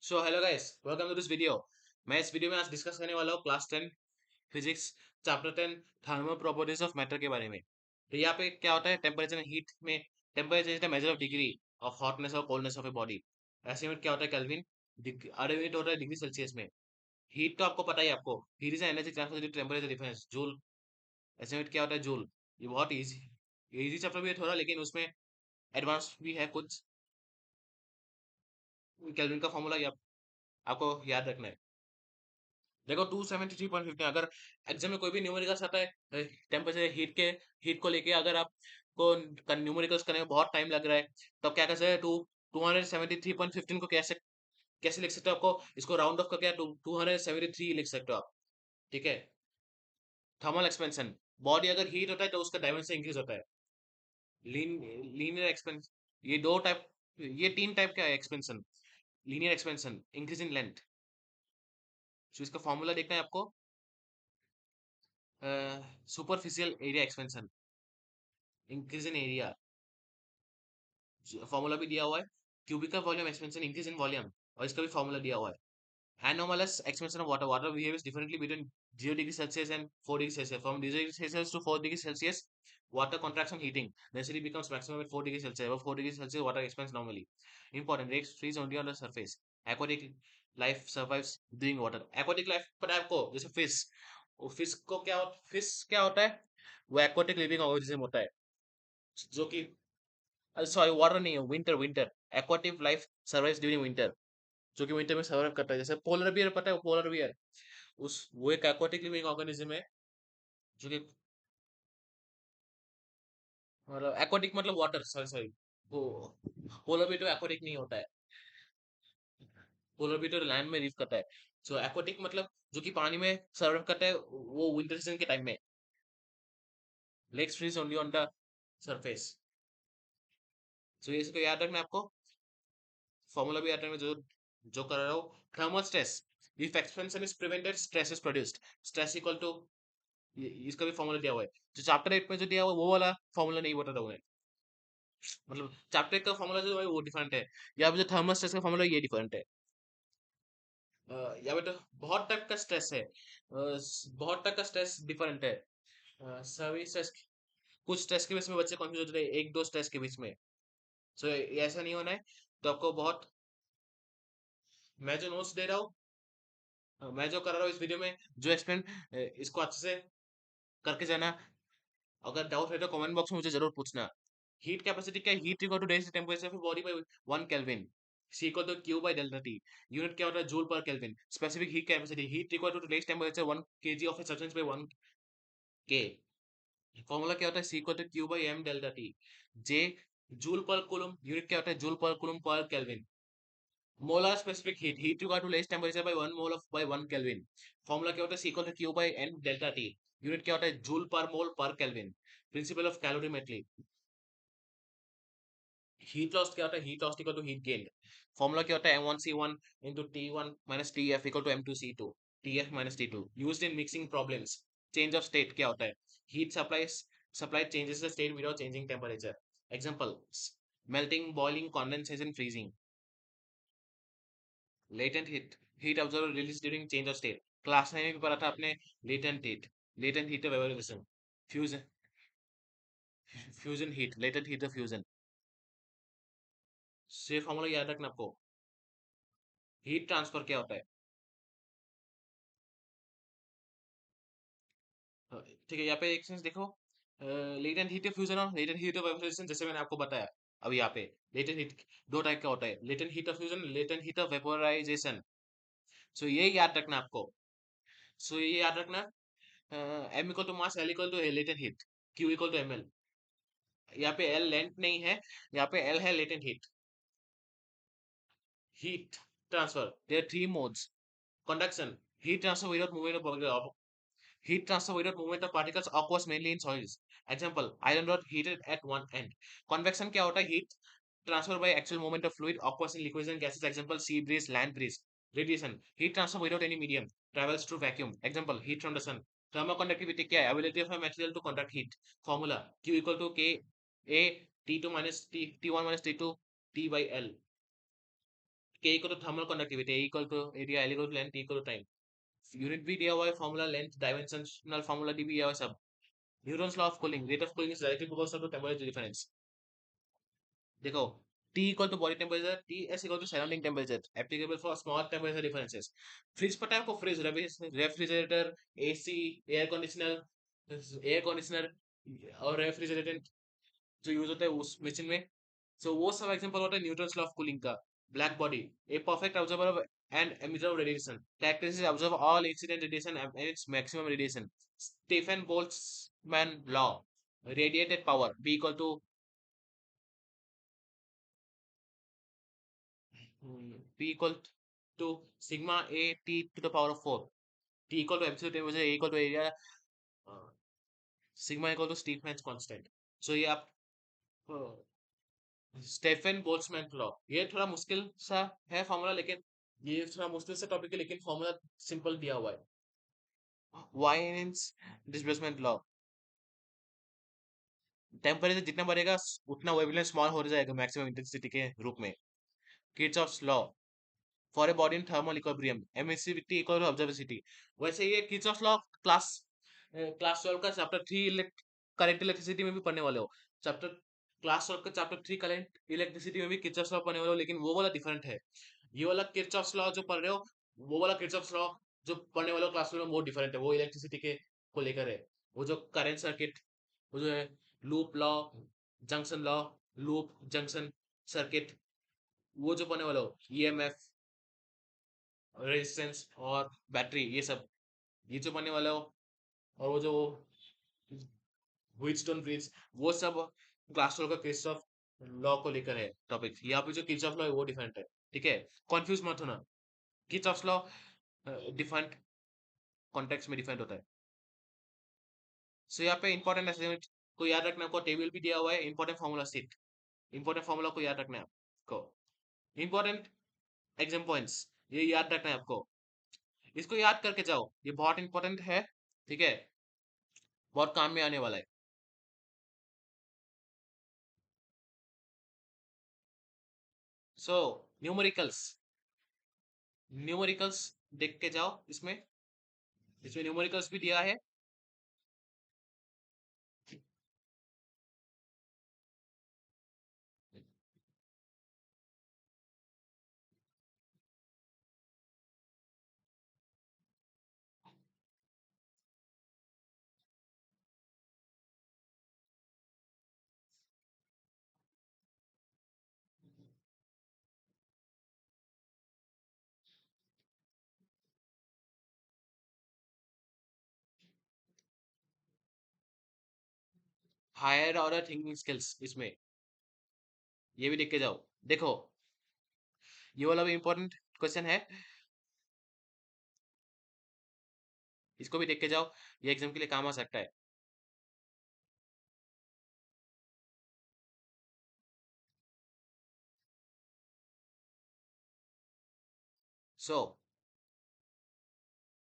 So hello guys, welcome to this video. मैं इस video में आज डिस्कस करने वाला हूँ class 10 physics chapter 10 thermal properties of matter के बारे में। तो यहाँ पे क्या होता है, टेम्परेचर एंड हीट में temperature is the measure of degree of hotness और कोल्डनेस ऑफ ए बॉडी। ऐसे में क्या होता है, केल्विन। आधे यूनिट होता है डिग्री सेल्सियस में। हीट तो आपको पता ही है, आपको heat is energy transfer to temperature difference joule. ऐसे में क्या होता है, जूल। ये बहुत इजी इजी चैप्टर भी है थोड़ा, लेकिन उसमें एडवांस भी है कुछ। केल्विन का फॉर्मूला आपको याद रखना है। देखो 273.15, अगर एग्जाम में कोई भी न्यूमेरिकल्स आता है टेम्परेचर हीट को लेके, अगर आपको न्यूमेरिकल्स करने में बहुत टाइम लग रहा है, तो आप क्या कर सकते हैं, 273.15 को कैसे कैसे लिख सकते हो, आपको इसको राउंड ऑफ करके 273 लिख सकते हो आप। ठीक है। थर्मल एक्सपेंशन, बॉडी अगर हीट होता है तो उसका डायमेंशन इंक्रीज होता है। लीनियर एक्सपेंशन, ये दो टाइप ये तीन टाइप का है expansion. Linear expansion, increase in length. तो इसका फॉर्मूला देखना है आपको। Superficial area expansion, increase in area, formula भी दिया हुआ है। Cubical volume expansion, increase in volume, और इसका भी फॉर्मूला दिया हुआ है। Anomalous expansion of water, water behaves differently between 0 degree Celsius and 4 degree Celsius. From 0 degree Celsius to 4 degree Celsius water contracts on heating, density becomes maximum at 4 degrees Celsius. Above 4 degrees Celsius, water expands normally. Important, lakes freeze only on the surface. Aquatic life survives doing water. Aquatic life पर आपको जैसे fish, वो fish क्या होता है, वो aquatic living organism होता है, जो कि सॉरी वाटर नहीं है, winter winter aquatic life survives during winter, जो कि विंटर में सर्वाइव करता है। जैसे पोलर बियर, पता है पोलर बियर, उस वो एक एक्वाटिक लिविंग ऑर्गेनिज्म है, जो कि मतलब एक्वाटिक मतलब वाटर, सॉरी सॉरी, वो पोलर बियर तो एक्वाटिक नहीं होता है। पोलर बियर तो लैंड में लिव करता है। सो एक्वाटिक मतलब जो कि पानी में सर्वाइव करता है, वो विंटर सीजन के टाइम में। Legs freeze only on the surface. So ये इसको याद रखना है आपको। फॉर्मूला भी याद रखना, जो कर रहा हूँ। Thermal stress, if expansion is prevented stress is produced. Stress equal to, इसका भी फॉर्मूला दिया हुआ है। जो चैप्टर 8 में जो दिया हुआ है, वो वाला फॉर्मूला नहीं बता रहा हूँ मैं। मतलब चैप्टर 8 का फॉर्मूला जो है वो डिफरेंट है, यहाँ पे जो थर्मल स्ट्रेस का फॉर्मूला ये डिफरेंट है। यहाँ पे तो बहुत टाइप का स्ट्रेस है, बहुत टाइप का स्ट्रेस डिफरेंट है। सभी स्ट्रेस, कुछ स्ट्रेस के बीच में बच्चे कंफ्यूज होते हैं, एक दो स्ट्रेस के बीच में। सो ऐसा नहीं होना है। तो आपको बहुत, मैं जो नोट्स दे रहा हूँ, मैं जो कर रहा हूँ इस वीडियो में, जो एक्सप्लेन, इसको अच्छे से करके जाना। अगर डाउट है तो कमेंट बॉक्स में मुझे जरूर पूछना। हीट कैपेसिटी क्या है, heat equal to raise temperature of body by 1 kelvin. C equal to Q by delta T. Unit क्या होता है, joule per kelvin. Specific heat capacity, heat equal to raise temperature 1 KG of a substance by 1 K. Formula क्या होता है, C equal to Q by M delta T. J joule per coulomb, unit क्या होता है, joule per coulomb per kelvin. Molar specific heat equal to raise temperature by 1 mole of by 1 kelvin. Formula क्या होता है, C equal to Q by N delta T. Unit क्या होता है, joule per mole per kelvin. Principle of calorimetry, heat loss क्या होता है, heat loss equal to heat gain. Formula क्या होता है, m1c1 into t1 minus tf equal to m2c2 tf minus t2। Used in mixing problems. Change of state क्या होता है, heat supply changes the state without changing temperature. Example, melting, boiling, condensation, freezing. Latent heat observe release during change of state. Class 9 में भी पढ़ा था आपने, latent heat of evolution. Fusion, fusion heat, latent heat of fusion. से formula याद रखना आपको। Heat transfer क्या होता है, ठीक है। यहाँ पे एक चीज देखो, लेटेंट हीट ऑफ फ्यूजन और लेटेंट हीट ऑफ वेपोराइजेशन, जैसे मैंने आपको बताया अभी। यहाँ पे लेटेंट हीट दो टाइप का होता है, latent heat of fusion, latent heat of vaporisation. So ये याद रखना आपको। सो ये याद रखना, M equal to mass, L equal to latent heat, Q equal to M L. यहाँ पे एल लेंथ नहीं है, यहाँ पे एल है latent heat. Heat transfer, there three modes. Conduction, heat transfer without movement of heat transfer without movement of particles occurs mainly in soils. Example, iron rod heated at one end. Convection क्या होता है, heat transfer by actual movement of fluid occurs in liquids and gases. Example, sea breeze, land breeze. Radiation, heat transfer without any medium, travels through vacuum. Example, heat from the sun. Thermal conductivity क्या है, ability of a material to conduct heat. Formula, Q equal to K A T2 minus T T1 minus T2 T by L. K equal to thermal conductivity, A equal to area, L equal to length, T equal to time. Unit B DIY formula, length, dimensional formula, dB DIY sub. Newton's law of cooling. Rate of cooling is directly proportional to temperature difference. देखो, T equal to body temperature, Ts equal to surrounding temperature, applicable for small temperature differences. Fridge पता है आपको? Fridge, refrigerator, AC, air conditioner और refrigerator जो use होता है उस machine में. सो वो सब एग्जांपल होता है न्यूटन्स लॉ ऑफ कूलिंग का. Black body, a perfect observer of and emitter of radiation. Characteristics: observe all incident radiation at its maximum radiation. Stephen Boltzmann law. Radiated power B equal to P equal to sigma A T to the power of 4. T equal to absolute temperature, A equal to area, uh, sigma equal to Stefan's constant. So ये आप Stephen Boltzmann law, ये थोड़ा मुश्किल सा है formula, लेकिन ये थोड़ा मुश्किल सा टॉपिक है, लेकिन फॉर्मूला सिंपल दिया हुआ है. Wines displacement law. टेम्परेचर जितना बढ़ेगा उतना वेवलेंथ स्मॉल हो जाएगा मैक्सिमम इंटेंसिटी के रूप में. Kirchhoff's law for a body in thermal equilibrium, emissivity equal to absorptivity. वैसे ये किर्चॉफ्स लॉ क्लास क्लास 12 का चैप्टर 3 करंट इलेक्ट्रिसिटी में भी पढ़ने वाले हो. चैप्टर क्लास 12 का चैप्टर 3 करंट इलेक्ट्रिसिटी में भी किर्चॉफ्स लॉ पढ़ने वाले हो, लेकिन वो वाला डिफरेंट है. ये वाला किर्चॉफ्स लॉ जो पढ़ रहे हो, वो वाला किर्चॉफ्स लॉ जो पढ़ने वाले हो क्लास 12 में, वो डिफरेंट है. वो इलेक्ट्रिसिटी के को लेकर है. वो जो करंट सर्किट, वो जो है loop law, junction law, loop junction circuit, वो जो पढ़ने वाले हो, ईएमएफ, रेजिस्टेंस और बैटरी, ये सब ये जो पढ़ने वाले हो. और वो जो व्हीटस्टोन ब्रिज, वो सब क्लास 12 का किर्चॉफ लॉ को लेकर है टॉपिक. यहाँ पे जो किर्चॉफ लॉ है वो डिफरेंट है. ठीक है, कंफ्यूज मत होना. किर्चॉफ लॉ डिफरेंट कॉन्टेक्स्ट में डिफरेंट होता है. सो यहाँ पे इंपॉर्टेंट असाइनमेंट को याद रखना, आपको टेबल भी दिया हुआ है. Important formula seat, important formula को याद रखना है आपको. इंपॉर्टेंट एग्जाम पॉइंट्स ये याद रखना है आपको. इसको याद करके जाओ, ये बहुत इंपॉर्टेंट है. ठीक है, बहुत काम में आने वाला है. सो न्यूमेरिकल्स, न्यूमेरिकल्स देख के जाओ. इसमें इसमें न्यूमेरिकल्स भी दिया है. हायर ऑर्डर थिंकिंग स्किल्स, इसमें ये भी देख के जाओ. देखो, ये वाला भी इंपॉर्टेंट क्वेश्चन है, इसको भी देख के जाओ. ये एग्जाम के लिए काम आ सकता है. सो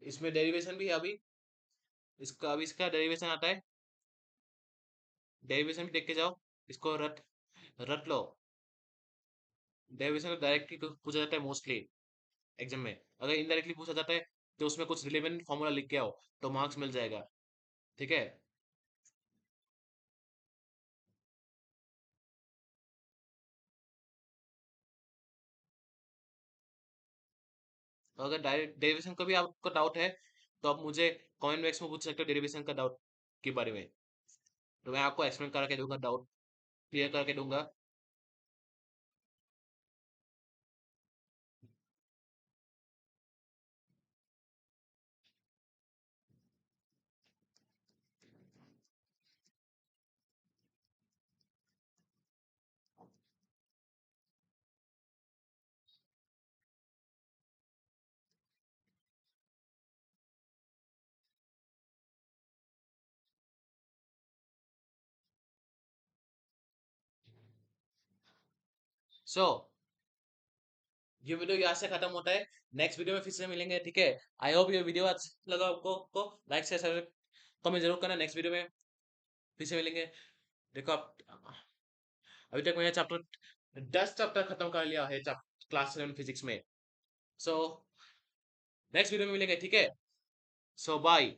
इसमें डेरिवेशन भी है अभी. इसका अभी इसका डेरिवेशन आता है. डेरिवेशन भी देख के जाओ. इसको रट रट लो. डेरिवेशन तो डायरेक्टली पूछा जाता है मोस्टली एग्जाम में. अगर इनडायरेक्टली पूछा जाता है तो उसमें कुछ रिलेवेंट फॉर्मूला लिख के आओ तो मार्क्स मिल जाएगा. ठीक है. तो अगर डायरेक्ट डेरिवेशन का भी आपको डाउट है तो आप मुझे कमेंट बॉक्स में पूछ सकते हो डेरिवेशन का डाउट के बारे में. तो मैं आपको एक्सप्लेन करके दूंगा, डाउट क्लियर करके दूंगा. सो ये वीडियो यहाँ से खत्म होता है. नेक्स्ट वीडियो में फिर से मिलेंगे. ठीक है, आई होप ये वीडियो अच्छा लगा आपको. को लाइक शेयर कमेंट जरूर करना. नेक्स्ट वीडियो में फिर से मिलेंगे. देखो आप, अभी तक मैंने चैप्टर 10 चैप्टर खत्म कर लिया है. क्लास 7 फिजिक्स में। सो नेक्स्ट वीडियो में मिलेंगे, ठीक है? सो बाय।